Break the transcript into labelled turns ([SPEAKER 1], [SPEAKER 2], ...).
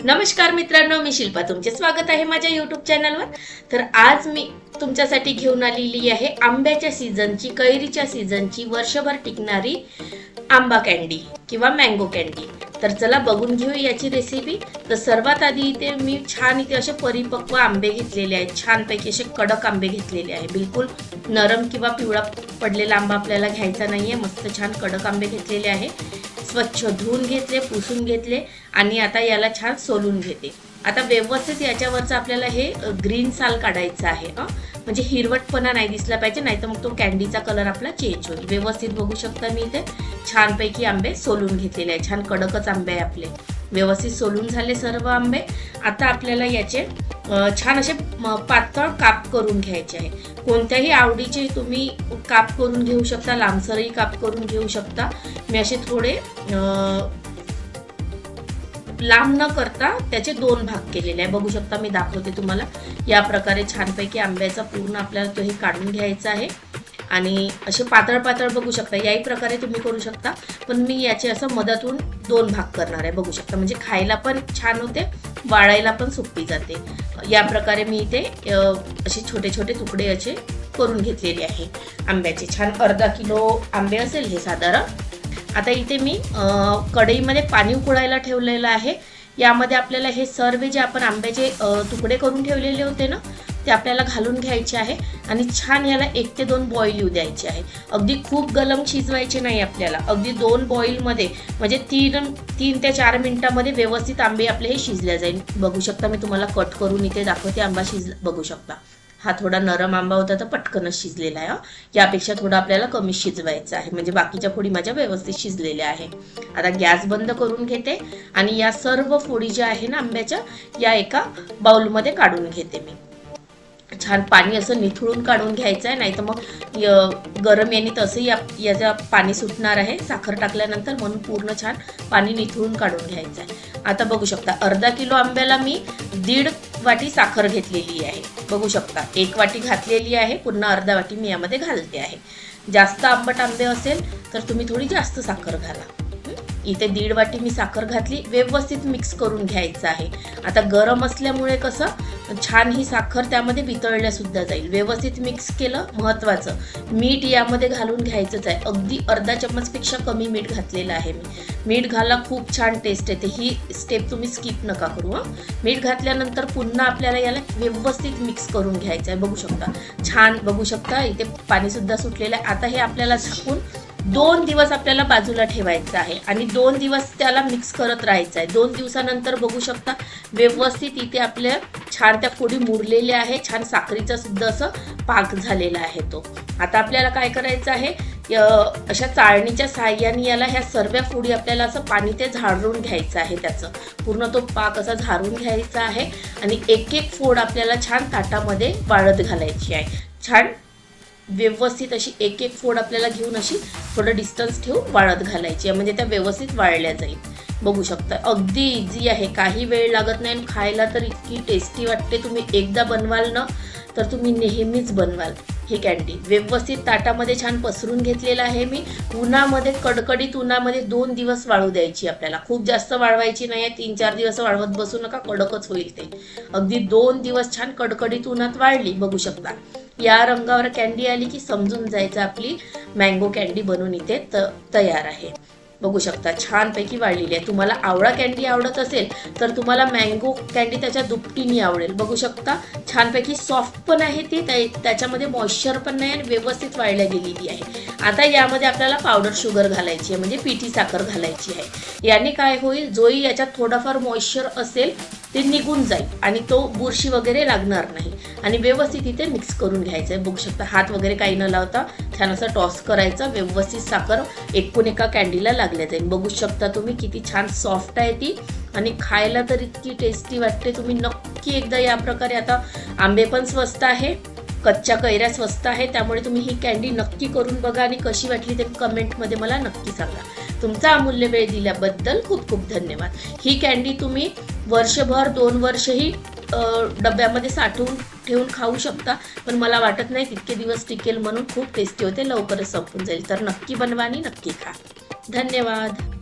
[SPEAKER 1] नमस्कार मित्रांनो, मी शिल्पा. तुमचे स्वागत आहे माझ्या YouTube चॅनलवर. तर आज मी तुमच्यासाठी घेऊन आलेली आहे आंब्याच्या सीझनची, कैरीच्या सीझनची वर्षभर टिकणारी आंबा कँडी किंवा मँगो कँडी. तर चला बघून घेऊ याची रेसिपी. तर सर्वात आधी इथे मी छान इथे असे परिपक्व आंबे घेतलेले आहेत. छानपैकी असे कडक आंबे घेतलेले आहे. बिलकुल नरम किंवा पिवळा पडलेला आंबा आपल्याला घ्यायचा नाहीये. मस्त छान कडक आंबे घेतलेले आहे. स्वच्छ धुवून घेतले, पुसून घेतले आणि आता याला छान सोलून घेते. आता व्यवस्थित याच्यावरचं आपल्याला हे ग्रीन साल काढायचं आहे. म्हणजे हिरवटपणा नाही दिसला पाहिजे, नाही तर मग तो कँडीचा कलर आपला चेंज होईल. व्यवस्थित बघू शकता मी इथे छानपैकी आंबे सोलून घेतलेले आहे. छान कडकच आंबे आहे आपले. व्यवस्थित सोलून झाले सर्व आंबे. आता आपल्याला याचे छान असे पातळ काप करून घ्यायचे आहे. कोणत्याही आवडीचे तुम्ही काप करून घेऊ शकता, लांबसरही काप करून घेऊ शकता. मी असे थोडे लांब न करता त्याचे 2 भाग केलेले आहे. बघू शकता, मी दाखवते तुम्हाला. या प्रकारे छानपैकी आंब्याचा पूर्ण आपल्याला तोही काढून घ्यायचा आहे. आणि असे पातळ पातळ बघू शकता, याही प्रकारे तुम्ही करू शकता. पण मी याचे असं मधातून 2 भाग करणार आहे. बघू शकता, म्हणजे खायला पण छान होते, वाळायला पण सोपी जाते. या प्रकारे मी इथे असे छोटे छोटे तुकडे असे करून घेतलेले आहे आंब्याचे. छान अर्धा किलो आंबे असेल हे साधारण. आता इथे मी कढईमध्ये पाणी उकळायला ठेवलेलं आहे. यामध्ये आपल्याला हे सर्व जे आपण आंब्याचे तुकडे करून ठेवलेले होते ना, ते आपल्याला घालून घ्यायचे आहे आणि छान याला 1 ते 2 बॉईल येऊ द्यायचे आहे. अगदी खूप गलम शिजवायचे नाही आपल्याला. अगदी 2 बॉईलमध्ये म्हणजे 3 ते 4 मिनिटांमध्ये व्यवस्थित आंबे आपले हे शिजले जाईल. बघू शकता, मी तुम्हाला कट करून इथे दाखवते. आंबा शिजला बघू शकता. हा थोडा नरम आंबा होता तर पटकनच शिजलेला आहे. यापेक्षा थोडं आपल्याला कमी शिजवायचं आहे, म्हणजे बाकीच्या फोडी माझ्या व्यवस्थित शिजलेल्या आहे. आता गॅस बंद करून घेते आणि या सर्व फोडी ज्या आहे ना आंब्याच्या, या एका बाउलमध्ये काढून घेते मी. छान पाणी असं निथळून काढून घ्यायचं आहे, नाही तर मग गरम याने तसंही याचं पाणी सुटणार आहे साखर टाकल्यानंतर, म्हणून पूर्ण छान पाणी निथळून काढून घ्यायचं आहे. आता बघू शकता, अर्धा किलो आंब्याला मी 1.5 वाटी साखर घेतलेली आहे. बघू शकता, 1 वाटी घातलेली आहे, पुन्हा अर्धा वाटी मी यामध्ये घालते आहे. जास्त आंबट आंबे असेल तर तुम्ही थोडी जास्त साखर घाला. इथे 1.5 वाटी मी साखर घातली. व्यवस्थित मिक्स करून घ्यायचं आहे. आता गरम असल्यामुळे कसं छान ही साखर त्यामध्ये वितळल्या सुद्धा जाईल. व्यवस्थित मिक्स केलं. महत्त्वाचं मीठ यामध्ये घालून घ्यायचंच आहे. अगदी अर्धा चम्मचपेक्षा कमी मीठ घातलेलं आहे मी. मीठ घाला, खूप छान टेस्ट येते. ही स्टेप तुम्ही स्किप नका करू. मीठ घातल्यानंतर पुन्हा आपल्याला याला व्यवस्थित मिक्स करून घ्यायचं आहे. बघू शकता, छान बघू शकता इथे पाणी सुद्धा सुटलेलं आहे. आता हे आपल्याला झाकून 2 दिवस आपल्याला बाजूला ठेवायचं आहे आणि 2 दिवस त्याला मिक्स करत राहायचं आहे. 2 दिवसानंतर बघू शकता व्यवस्थित इथे आपल्या छान त्या फोडी मुरलेल्या आहे. छान साखरीचा सुद्धा असं पाक झालेला आहे तो. आता आपल्याला काय करायचं आहे, अशा चाळणीच्या साहाय्याने याला ह्या सर्व फोडी आपल्याला असं पाणी ते झाडून घ्यायचं आहे. त्याचं पूर्ण तो पाक असा झाडून घ्यायचा आहे आणि एक एक फोड आपल्याला छान ताटामध्ये वाळत घालायची आहे. छान व्यवस्थित अशी एक एक फोड आपल्याला घेऊन अशी थोडं डिस्टन्स ठेवून वाळत घालायची आहे, म्हणजे त्या व्यवस्थित वाळल्या जाईल. बघू शकता, अगदी इझी आहे, काही वेळ लागत नाही. खायला तर इतकी टेस्टी वाटते. तुम्ही एकदा बनवाल ना तर तुम्ही नेहमीच बनवाल ही कँडी. व्यवस्थित ताटामध्ये छान पसरून घेतलेलं आहे मी. उन्हामध्ये, कडकडीत उन्हामध्ये 2 दिवस वाळू द्यायची आपल्याला. खूप जास्त वाळवायची नाही आहे. 3-4 दिवस वाळवत बसू नका, कडकच होईल ते. अगदी 2 दिवस छान कडकडीत उन्हात वाळली. बघू शकता, या रंगावर कँडी आली की समजून जायचं आपली मँगो कँडी बनून इथे तयार आहे. बघू शकता, छानपैकी वाळलेली आहे. तुम्हाला आवळा कँडी आवडत असेल तर तुम्हाला मँगो कँडी त्याच्या दुपटीने आवडेल. बघू शकता, छानपैकी सॉफ्ट पण आहे ती, त्याच्यामध्ये मॉइश्चर पण नाही आणि व्यवस्थित वाळल्या गेलेली आहे. आता यामध्ये आपल्याला पावडर शुगर घालायची आहे, म्हणजे पिठी साखर घालायची आहे. याने काय होईल, जोही याच्यात थोडाफार मॉइश्चर असेल ते निघून जाईल आणि तो बुरशी वगैरे लागणार नाही. आणि व्यवस्थित इथे मिक्स करून घ्यायचं आहे. बघू शकता, हात वगैरे काही न लावता छान असं टॉस करायचं. व्यवस्थित साखर एकूण एका कँडीला लागल्या जाईल. बघू शकता तुम्ही किती छान सॉफ्ट आहे ती आणि खायला तर इतकी टेस्टी वाटते. तुम्ही नक्की एकदा या प्रकारे, आता आंबे पण स्वस्त आहे, कच्च्या कैऱ्या स्वस्त आहे, त्यामुळे तुम्ही ही कँडी नक्की करून बघा आणि कशी वाटली ते कमेंटमध्ये मला नक्की सांगा. तुमचा अमूल्य वेळ दिल्याबद्दल खूप खूप धन्यवाद. ही कँडी तुम्ही वर्षभर, 2 वर्षही डब्यामध्ये साठवून ठेवून खाऊ शकता, पण मला वाटत नाही तितके दिवस टिकेल, म्हणून खूप टेस्टी होते. लवकरच संपून जाईल. तर नक्की बनवा आणि नक्की खा. धन्यवाद.